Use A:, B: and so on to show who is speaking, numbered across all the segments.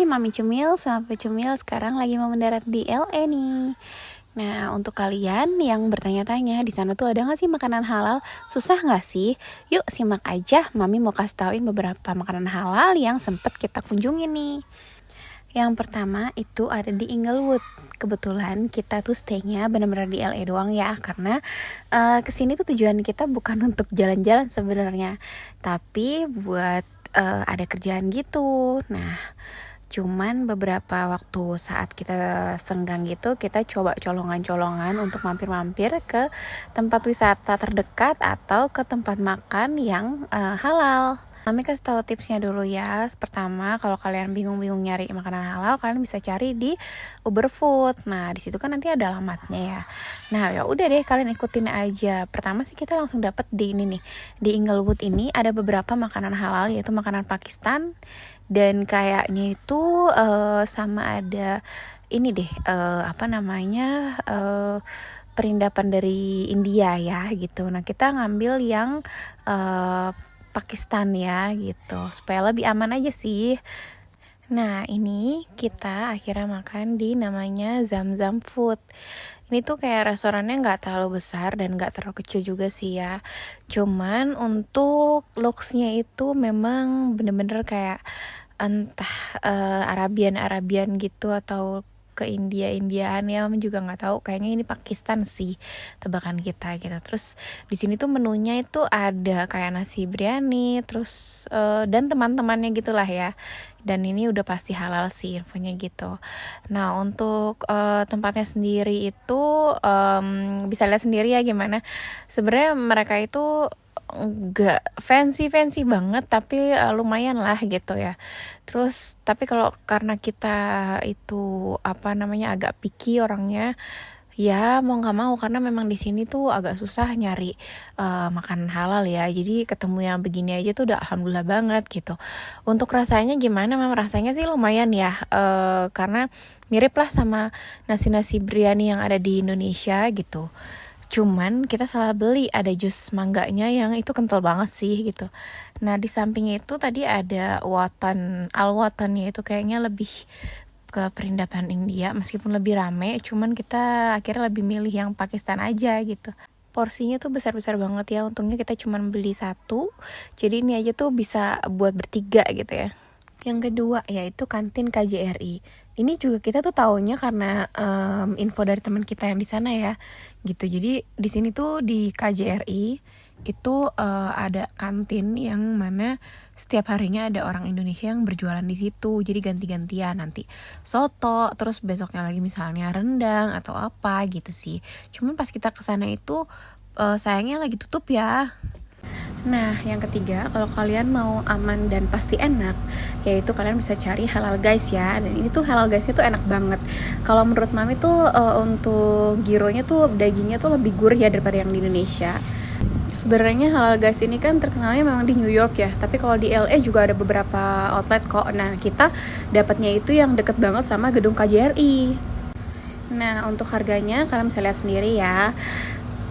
A: Hai Mami Cemil sama Pecemil, sekarang lagi mau mendarat di LA nih. Nah, untuk kalian yang bertanya-tanya di sana tuh ada nggak sih makanan halal? Susah nggak sih? Yuk simak aja, Mami mau kasih tauin beberapa makanan halal yang sempet kita kunjungi nih. Yang pertama itu ada di Inglewood. Kebetulan kita tuh stay-nya benar-benar di LA doang ya, karena kesini tuh tujuan kita bukan untuk jalan-jalan sebenarnya, tapi buat ada kerjaan gitu. Nah, cuman beberapa waktu saat kita senggang gitu, kita coba colongan-colongan untuk mampir-mampir ke tempat wisata terdekat atau ke tempat makan yang halal. Mami kasih tahu tipsnya dulu ya. Pertama, kalau kalian bingung-bingung nyari makanan halal, kalian bisa cari di Uber Food. Nah, di situ kan nanti ada alamatnya ya. Nah, ya udah deh, kalian ikutin aja. Pertama sih kita langsung dapet di ini nih. Di Inglewood ini ada beberapa makanan halal, yaitu makanan Pakistan, dan kayaknya itu sama ada ini deh, perindapan dari India ya gitu. Nah, kita ngambil yang Pakistan ya gitu, supaya lebih aman aja sih. Nah, ini kita akhirnya makan di namanya Zamzam Food. Ini tuh kayak restorannya nggak terlalu besar dan nggak terlalu kecil juga sih ya. Cuman untuk looks-nya itu memang bener-bener kayak entah Arabian gitu atau ke India-Indiaan ya, juga nggak tahu, kayaknya ini Pakistan sih tebakan kita gitu. Terus di sini tuh menunya itu ada kayak nasi biryani, terus dan teman-temannya gitulah ya. Dan ini udah pasti halal sih infonya gitu. Nah, untuk tempatnya sendiri itu bisa lihat sendiri ya gimana. Sebenarnya mereka itu nggak fancy banget, tapi lumayan lah gitu ya. Terus tapi kalau karena kita itu agak picky orangnya, ya mau nggak mau, karena memang di sini tuh agak susah nyari makanan halal ya. Jadi ketemu yang begini aja tuh udah alhamdulillah banget gitu. Untuk rasanya gimana? Memang rasanya sih lumayan ya, karena mirip lah sama nasi biryani yang ada di Indonesia gitu. Cuman kita salah beli, ada jus mangganya yang itu kental banget sih gitu. Nah, di sampingnya itu tadi ada al-watan itu kayaknya lebih ke perindapan India, meskipun lebih rame, cuman kita akhirnya lebih milih yang Pakistan aja gitu. Porsinya tuh besar-besar banget ya, untungnya kita cuman beli satu, jadi ini aja tuh bisa buat bertiga gitu ya. Yang kedua yaitu kantin KJRI. Ini juga kita tuh taunya karena info dari teman kita yang di sana ya, gitu. Jadi di sini tuh di KJRI itu ada kantin yang mana setiap harinya ada orang Indonesia yang berjualan di situ. Jadi ganti-gantian, nanti soto, terus besoknya lagi misalnya rendang atau apa gitu sih. Cuman pas kita kesana itu sayangnya lagi tutup ya. Nah, yang ketiga, kalau kalian mau aman dan pasti enak, yaitu kalian bisa cari Halal Guys ya. Dan ini tuh Halal Guysnya tuh enak banget. Kalau menurut Mami tuh untuk gyronya tuh dagingnya tuh lebih gurih ya daripada yang di Indonesia. Sebenarnya Halal Guys ini kan terkenalnya memang di New York ya, tapi kalau di LA juga ada beberapa outlet kok. Nah, kita dapatnya itu yang deket banget sama gedung KJRI. Nah, untuk harganya kalian bisa lihat sendiri ya.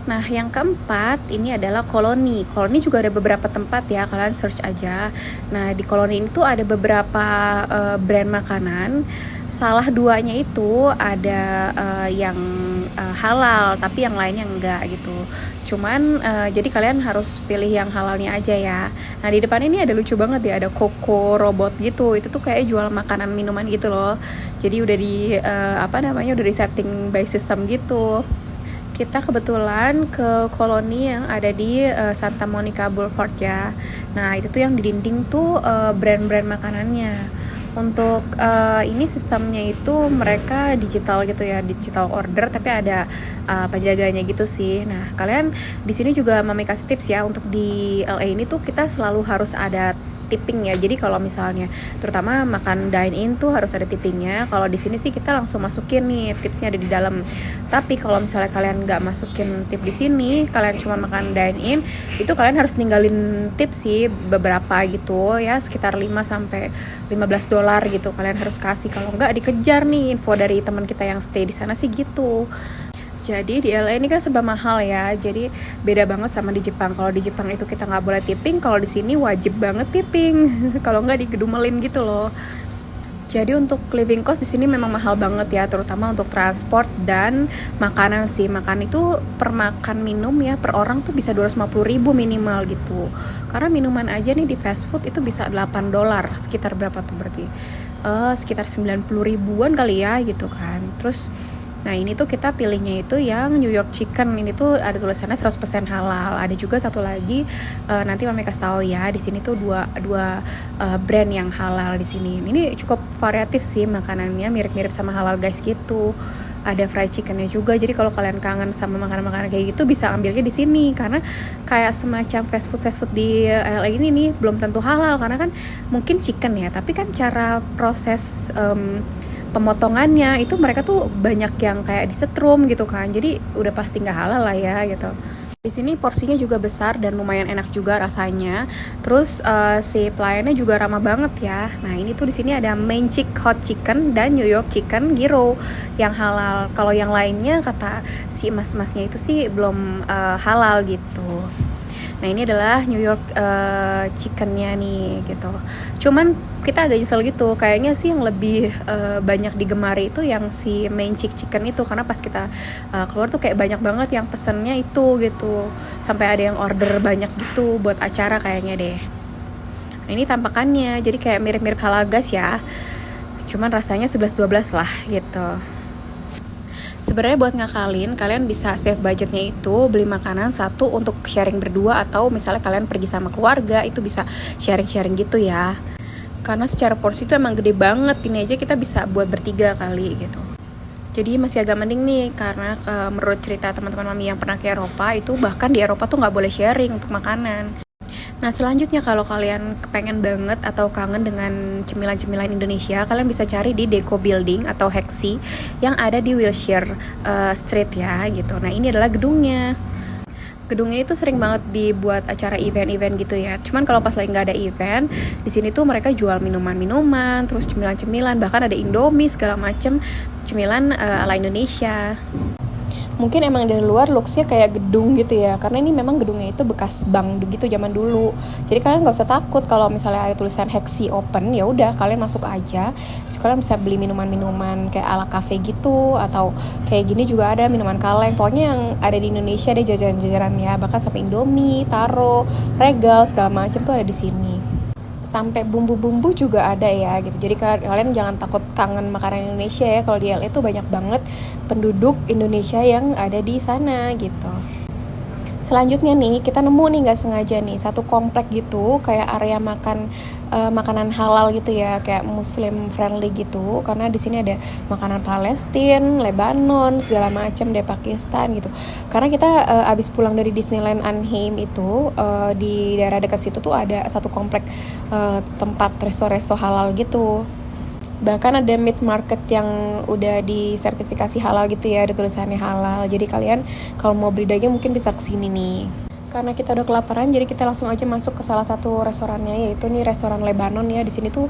A: Nah, yang keempat ini adalah Koloni. Koloni juga ada beberapa tempat ya, kalian search aja. Nah, di Koloni ini tuh ada beberapa brand makanan. Salah duanya itu ada yang halal, tapi yang lainnya enggak gitu. Cuman jadi kalian harus pilih yang halalnya aja ya. Nah, di depan ini ada lucu banget ya, ada Koko robot gitu. Itu tuh kayak jual makanan minuman gitu loh. Jadi udah udah di setting by system gitu. Kita kebetulan ke koloni yang ada di Santa Monica Boulevard ya. Nah, itu tuh yang di dinding tuh brand-brand makanannya. Untuk ini sistemnya itu mereka digital gitu ya, digital order, tapi ada penjaganya gitu sih. Nah, kalian di sini juga Mami kasih tips ya, untuk di LA ini tuh kita selalu harus ada tipping ya. Jadi kalau misalnya terutama makan dine in tuh harus ada tippingnya. Kalau di sini sih kita langsung masukin nih tipsnya ada di dalam. Tapi kalau misalnya kalian nggak masukin tip di sini, kalian cuma makan dine in, itu kalian harus ninggalin tip sih beberapa gitu ya, sekitar 5 sampai $15 gitu kalian harus kasih. Kalau nggak dikejar nih, info dari teman kita yang stay di sana sih gitu. Jadi di LA ini kan serba mahal ya, jadi beda banget sama di Jepang. Kalau di Jepang itu kita nggak boleh tipping, kalau di sini wajib banget tipping. Kalau nggak digedumelin gitu loh. Jadi untuk living cost di sini memang mahal banget ya, terutama untuk transport dan makanan sih. Makan itu per makan minum ya per orang tuh bisa 250.000 minimal gitu. Karena minuman aja nih di fast food itu bisa $8, sekitar berapa tuh berarti? Sekitar 90 ribuan kali ya gitu kan. Terus nah ini tuh kita pilihnya itu yang New York Chicken. Ini tuh ada tulisannya 100% halal. Ada juga satu lagi nanti Mami kasih tahu ya. Di sini tuh dua brand yang halal di sini. Ini cukup variatif sih makanannya, mirip-mirip sama halal guys gitu. Ada fried chickennya juga. Jadi kalau kalian kangen sama makanan-makanan kayak gitu bisa ambilnya di sini karena kayak semacam fast food di LA ini nih belum tentu halal karena kan mungkin chicken ya, tapi kan cara proses pemotongannya itu mereka tuh banyak yang kayak disetrum gitu kan, jadi udah pasti nggak halal lah ya gitu. Di sini porsinya juga besar dan lumayan enak juga rasanya. Terus si pelayannya juga ramah banget ya. Nah ini tuh di sini ada Main Chick Hot Chicken dan New York Chicken Gyro yang halal. Kalau yang lainnya kata si mas-masnya itu sih belum halal gitu. Nah ini adalah New York chickennya nih gitu. Cuman kita agak nyesel gitu. Kayaknya sih yang lebih banyak digemari itu yang si main chicken itu. Karena pas kita keluar tuh kayak banyak banget yang pesennya itu gitu. Sampai ada yang order banyak gitu buat acara kayaknya deh. Nah ini tampakannya. Jadi kayak mirip-mirip halal gas ya. Cuman rasanya 11-12 lah gitu. Sebenarnya buat ngakalin, kalian bisa save budgetnya itu beli makanan satu untuk sharing berdua atau misalnya kalian pergi sama keluarga itu bisa sharing-sharing gitu ya. Karena secara porsi itu emang gede banget, ini aja kita bisa buat bertiga kali gitu. Jadi masih agak mending nih karena menurut cerita teman-teman Mami yang pernah ke Eropa itu bahkan di Eropa tuh nggak boleh sharing untuk makanan. Nah selanjutnya kalau kalian kepengen banget atau kangen dengan cemilan-cemilan Indonesia, kalian bisa cari di Deco Building atau Hexi yang ada di Wilshire Street ya gitu. Nah ini adalah gedungnya. Gedung ini tuh sering banget dibuat acara event-event gitu ya. Cuman kalau pas lagi nggak ada event, di sini tuh mereka jual minuman-minuman, terus cemilan-cemilan, bahkan ada Indomie segala macem cemilan ala Indonesia. Mungkin emang dari luar looksnya kayak gedung gitu ya, karena ini memang gedungnya itu bekas bank gitu zaman dulu. Jadi kalian nggak usah takut kalau misalnya ada tulisan Hexi Open, ya udah kalian masuk aja. Terus kalian bisa beli minuman-minuman kayak ala cafe gitu, atau kayak gini juga ada minuman kaleng. Pokoknya yang ada di Indonesia deh jajaran-jajaran ya, bahkan sampai Indomie, Taro, Regal segala macam tuh ada di sini. Sampai bumbu-bumbu juga ada ya gitu. Jadi kalian jangan takut kangen makanan Indonesia ya. Kalau di LA itu banyak banget penduduk Indonesia yang ada di sana gitu. Selanjutnya nih kita nemu nih nggak sengaja nih satu komplek gitu kayak area makan makanan halal gitu ya, kayak Muslim friendly gitu. Karena di sini ada makanan Palestina, Lebanon, segala macam deh, Pakistan gitu. Karena kita abis pulang dari Disneyland Anaheim itu di daerah dekat situ tuh ada satu komplek tempat resto-resto halal gitu. Bahkan ada meat market yang udah disertifikasi halal gitu ya, ada tulisannya halal. Jadi kalian kalau mau beli daging mungkin bisa kesini nih. Karena kita udah kelaparan, jadi kita langsung aja masuk ke salah satu restorannya, yaitu nih restoran Lebanon ya. Di sini tuh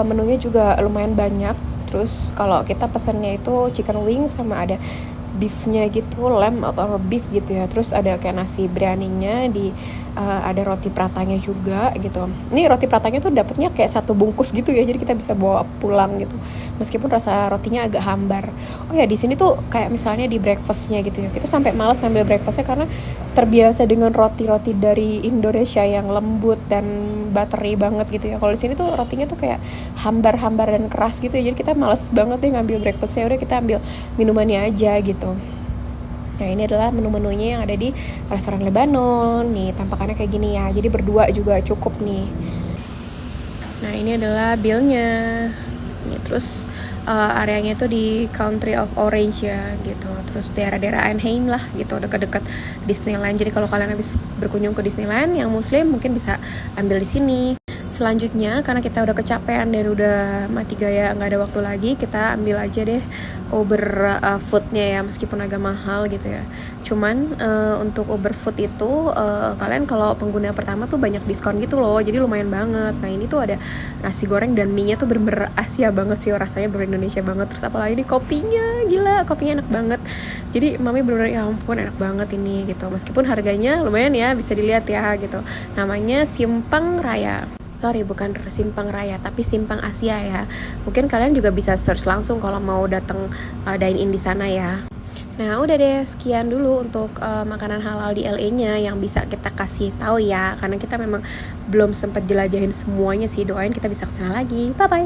A: menunya juga lumayan banyak. Terus kalau kita pesannya itu chicken wings sama ada beefnya gitu, lamb atau beef gitu ya. Terus ada kayak nasi biryaninya ada roti pratanya juga gitu. Ini roti pratanya tuh dapetnya kayak satu bungkus gitu ya, jadi kita bisa bawa pulang gitu. Meskipun rasa rotinya agak hambar. Oh ya di sini tuh kayak misalnya di breakfastnya gitu ya, kita sampai malas ambil breakfastnya karena terbiasa dengan roti-roti dari Indonesia yang lembut dan buttery banget gitu ya. Kalau di sini tuh rotinya tuh kayak hambar-hambar dan keras gitu ya, jadi kita malas banget nih ngambil breakfastnya. Udah kita ambil minumannya aja gitu. Nah ini adalah menu-menunya yang ada di restoran Lebanon. Nih tampakannya kayak gini ya, jadi berdua juga cukup nih. Nah ini adalah billnya nih. Terus areanya itu di Country of Orange ya gitu. Terus daerah-daerah Anaheim lah gitu, dekat-dekat Disneyland. Jadi kalau kalian habis berkunjung ke Disneyland yang muslim mungkin bisa ambil di sini. Selanjutnya karena kita udah kecapean dan udah mati gaya nggak ada waktu lagi, kita ambil aja deh Uber foodnya ya, meskipun agak mahal gitu ya. Cuman untuk Uber food itu kalian kalau pengguna pertama tuh banyak diskon gitu loh, jadi lumayan banget. Nah ini tuh ada nasi goreng dan mie nya tuh bener-bener Asia banget sih, rasanya bener Indonesia banget. Terus apalagi ini kopinya, gila kopinya enak banget. Jadi Mami bener-bener ya ampun enak banget ini gitu. Meskipun harganya lumayan ya, bisa dilihat ya gitu. Namanya Simpang Raya. sorry bukan Simpang Raya tapi Simpang Asia ya. Mungkin kalian juga bisa search langsung kalau mau datang dine in di sana ya. Nah udah deh, sekian dulu untuk makanan halal di LA-nya yang bisa kita kasih tahu ya, karena kita memang belum sempat jelajahin semuanya sih. Doain kita bisa kesana lagi. Bye bye.